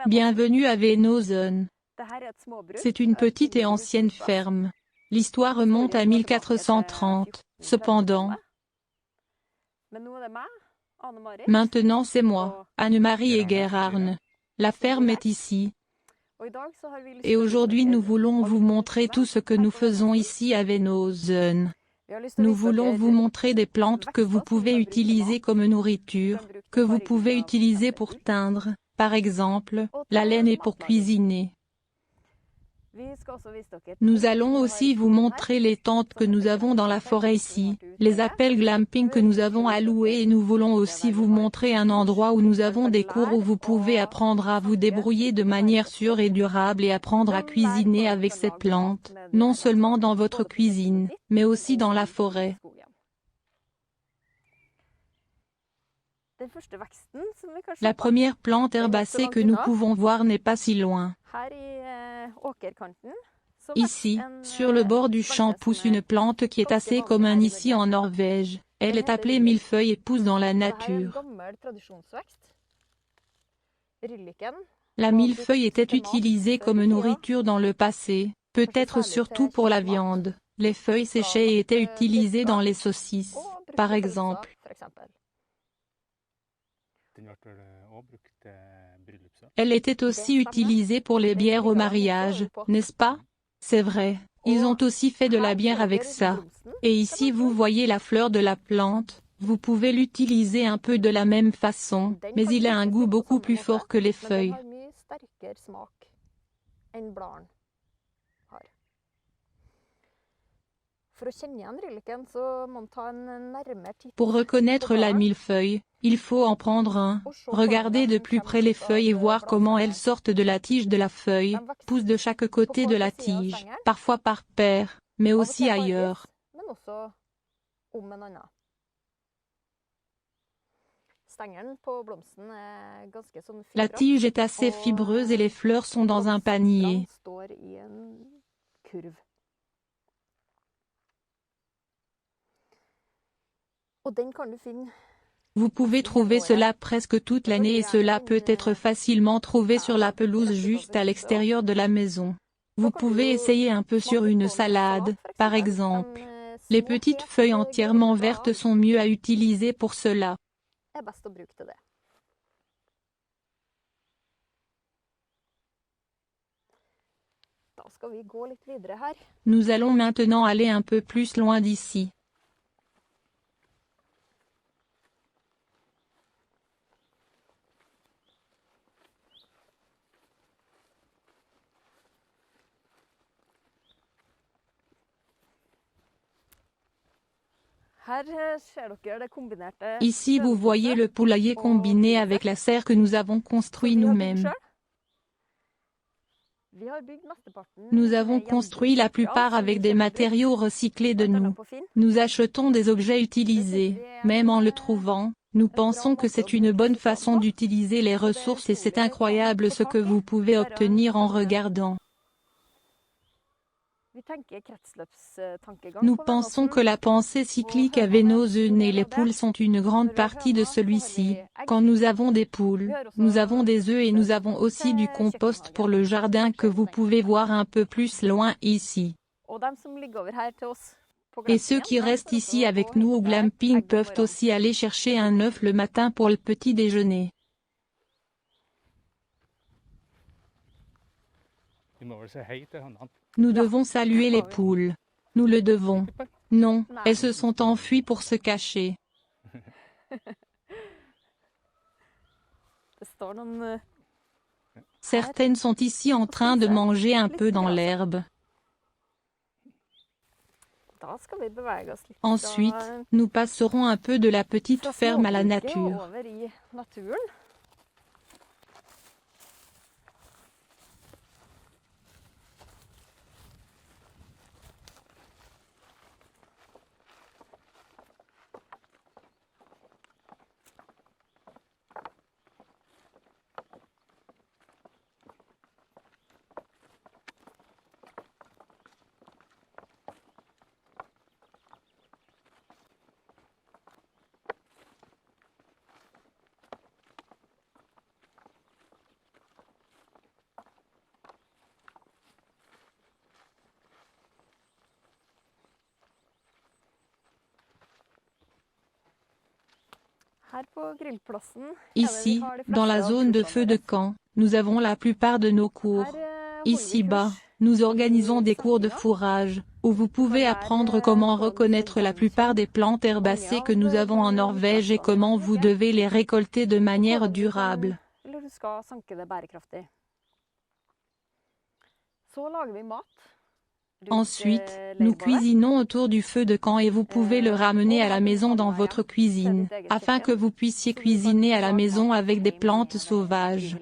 Bienvenue à Venosen. C'est une petite et ancienne ferme. L'histoire remonte à 1430. Cependant, maintenant c'est moi, Anne-Marie et Gerhard. La ferme est ici. Et aujourd'hui nous voulons vous montrer tout ce que nous faisons ici à Venosen. Nous voulons vous montrer des plantes que vous pouvez utiliser comme nourriture, que vous pouvez utiliser pour teindre, par exemple, la laine et pour cuisiner. Nous allons aussi vous montrer les tentes que nous avons dans la forêt ici, les appels glamping que nous avons à louer et nous voulons aussi vous montrer un endroit où nous avons des cours où vous pouvez apprendre à vous débrouiller de manière sûre et durable et apprendre à cuisiner avec cette plante, non seulement dans votre cuisine, mais aussi dans la forêt. La première plante herbacée que nous pouvons voir n'est pas si loin. Ici, sur le bord du champ pousse une plante qui est assez commune ici en Norvège. Elle est appelée millefeuille et pousse dans la nature. La millefeuille était utilisée comme nourriture dans le passé, peut-être surtout pour la viande. Les feuilles séchées étaient utilisées dans les saucisses, par exemple. Elle était aussi utilisée pour les bières au mariage, n'est-ce pas? C'est vrai, ils ont aussi fait de la bière avec ça. Et ici vous voyez la fleur de la plante, vous pouvez l'utiliser un peu de la même façon, mais il a un goût beaucoup plus fort que les feuilles. Pour reconnaître la millefeuille, il faut en prendre un, regarder de plus près les feuilles et voir comment elles sortent de la tige de la feuille, poussent de chaque côté de la tige, parfois par paire, mais aussi ailleurs. La tige est assez fibreuse et les fleurs sont dans un panier. Vous pouvez trouver cela presque toute l'année et cela peut être facilement trouvé sur la pelouse juste à l'extérieur de la maison. Vous pouvez essayer un peu sur une salade, par exemple. Les petites feuilles entièrement vertes sont mieux à utiliser pour cela. Nous allons maintenant aller un peu plus loin d'ici. Ici vous voyez le poulailler combiné avec la serre que nous avons construit nous-mêmes. Nous avons construit la plupart avec des matériaux recyclés de nous. Nous achetons des objets utilisés, même en le trouvant, nous pensons que c'est une bonne façon d'utiliser les ressources et c'est incroyable ce que vous pouvez obtenir en regardant. Nous pensons que la pensée cyclique à Venosen et les poules sont une grande partie de celui-ci. Quand nous avons des poules, nous avons des œufs et nous avons aussi du compost pour le jardin que vous pouvez voir un peu plus loin ici. Et ceux qui restent ici avec nous au glamping peuvent aussi aller chercher un œuf le matin pour le petit déjeuner. Nous devons saluer les poules. Nous le devons. Non, elles se sont enfuies pour se cacher. Certaines sont ici en train de manger un peu dans l'herbe. Ensuite, nous passerons un peu de la petite ferme à la nature. Ici, dans la zone de feu de camp, nous avons la plupart de nos cours. Ici-bas, nous organisons des cours de fourrage, où vous pouvez apprendre comment reconnaître la plupart des plantes herbacées que nous avons en Norvège et comment vous devez les récolter de manière durable. Ensuite, nous cuisinons autour du feu de camp et vous pouvez le ramener à la maison dans votre cuisine, afin que vous puissiez cuisiner à la maison avec des plantes sauvages.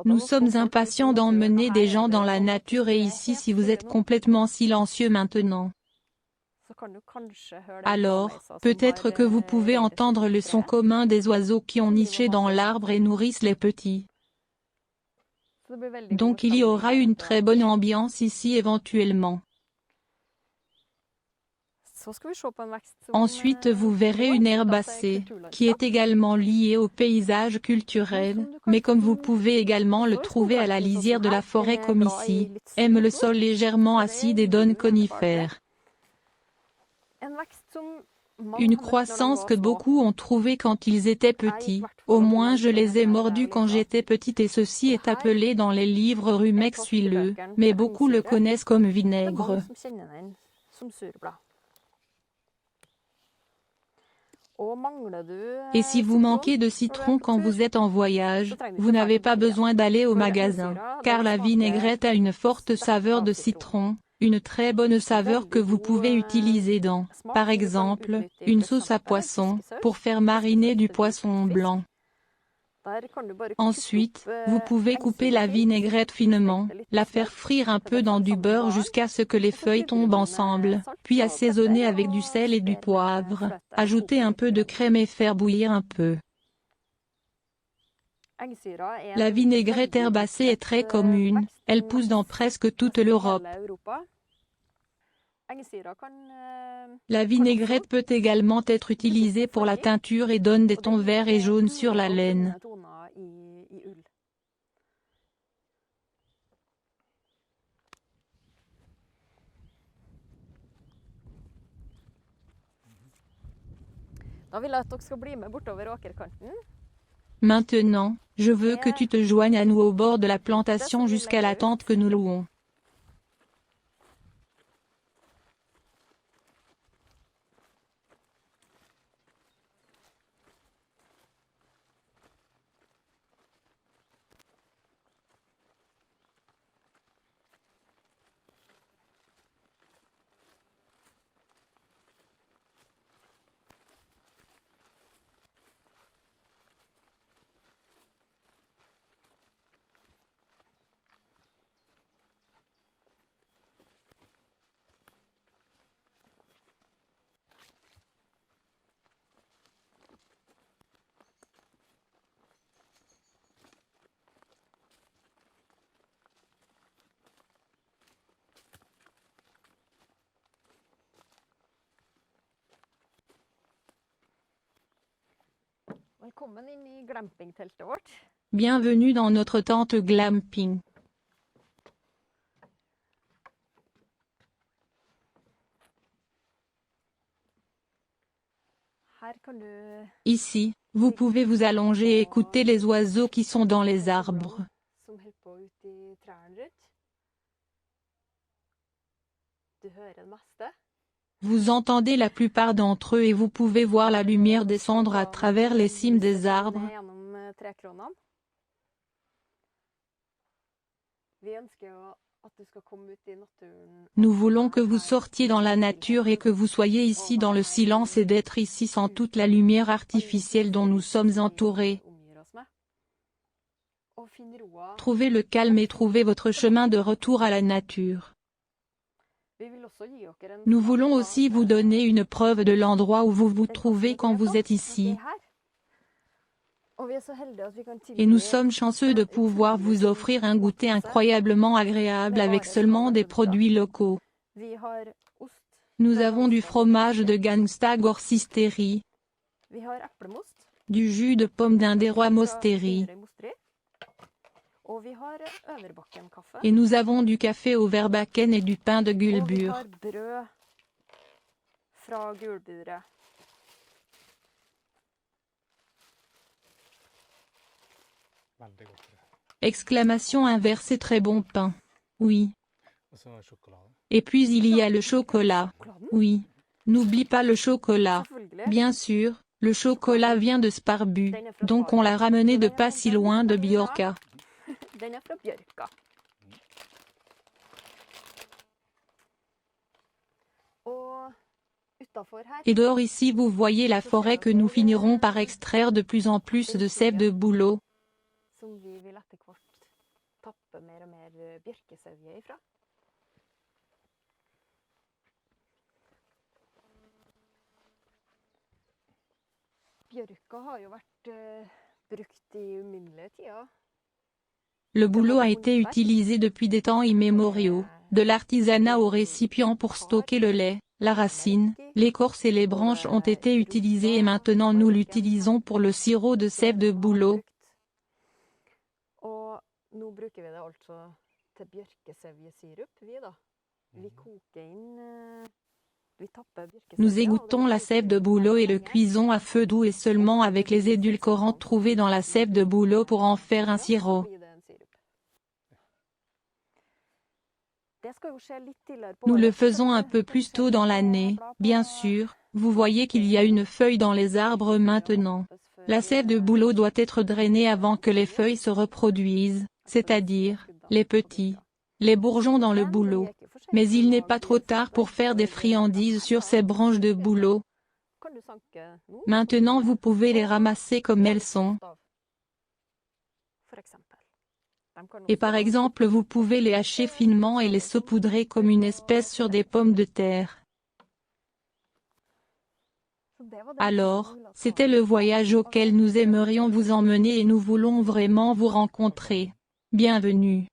Nous sommes impatients d'emmener des gens dans la nature et ici si vous êtes complètement silencieux maintenant. Alors, peut-être que vous pouvez entendre le son commun des oiseaux qui ont niché dans l'arbre et nourrissent les petits. Donc il y aura une très bonne ambiance ici éventuellement. Ensuite vous verrez une herbacée, qui est également liée au paysage culturel, mais comme vous pouvez également le trouver à la lisière de la forêt comme ici, aime le sol légèrement acide et donne conifères. Une croissance que beaucoup ont trouvée quand ils étaient petits, au moins je les ai mordus quand j'étais petite et ceci est appelé dans les livres rumex huileux, mais beaucoup le connaissent comme vinaigre. Et si vous manquez de citron quand vous êtes en voyage, vous n'avez pas besoin d'aller au magasin, car la vinaigrette a une forte saveur de citron, une très bonne saveur que vous pouvez utiliser dans, par exemple, une sauce à poisson, pour faire mariner du poisson blanc. Ensuite, vous pouvez couper la vinaigrette finement, la faire frire un peu dans du beurre jusqu'à ce que les feuilles tombent ensemble, puis assaisonner avec du sel et du poivre, ajouter un peu de crème et faire bouillir un peu. La vinaigrette herbacée est très commune, elle pousse dans presque toute l'Europe. La vinaigrette peut également être utilisée pour la teinture et donne des tons verts et jaunes sur la laine. Maintenant, je veux que tu te joignes à nous au bord de la plantation jusqu'à la tente que nous louons. Bienvenue dans notre tente glamping. Ici, vous pouvez vous allonger et écouter les oiseaux qui sont dans les arbres. Vous entendez la plupart d'entre eux et vous pouvez voir la lumière descendre à travers les cimes des arbres. Nous voulons que vous sortiez dans la nature et que vous soyez ici dans le silence et d'être ici sans toute la lumière artificielle dont nous sommes entourés. Trouvez le calme et trouvez votre chemin de retour à la nature. Nous voulons aussi vous donner une preuve de l'endroit où vous vous trouvez quand vous êtes ici. Et nous sommes chanceux de pouvoir vous offrir un goûter incroyablement agréable avec seulement des produits locaux. Nous avons du fromage de Gangsta Gorsisteri, du jus de pomme d'Inderoi Mosteri, et nous avons du café au Verbakken et du pain de Gulbur. fra gulburet. Exclamation inversée, très bon pain. Oui. Et puis il y a le chocolat. Oui. N'oublie pas le chocolat. Bien sûr, le chocolat vient de Sparbu, donc on l'a ramené de pas si loin de Björka. Den er fra Bjørka. Og utenfor her Et dehors ici vous voyez la forêt que nous finirons par extraire de plus en plus de sève de bouleau. som vi vil etter hvert tappe mer og mer bjørkesevje ifra. Bjørka har jo vært brukt i uminnelige tider. Le bouleau a été utilisé depuis des temps immémoriaux, de l'artisanat au récipient pour stocker le lait, la racine, l'écorce et les branches ont été utilisées et maintenant nous l'utilisons pour le sirop de sève de bouleau. Og nå bruker vi det altså til bjørkesevjesirup, vi da. Vi koker inn, vi tapper bjørkesevje. Nous égouttons la sève de bouleau et le cuisons à feu doux et seulement avec les édulcorants trouvés dans la sève de bouleau pour en faire un sirop. Nous le faisons un peu plus tôt dans l'année, bien sûr, vous voyez qu'il y a une feuille dans les arbres maintenant. La sève de bouleau doit être drainée avant que les feuilles se reproduisent, c'est-à-dire, les petits, les bourgeons dans le bouleau. Mais il n'est pas trop tard pour faire des friandises sur ces branches de bouleau. Maintenant vous pouvez les ramasser comme elles sont. Et par exemple vous pouvez les hacher finement et les saupoudrer comme une espèce sur des pommes de terre. Alors, c'était le voyage auquel nous aimerions vous emmener et nous voulons vraiment vous rencontrer. Bienvenue.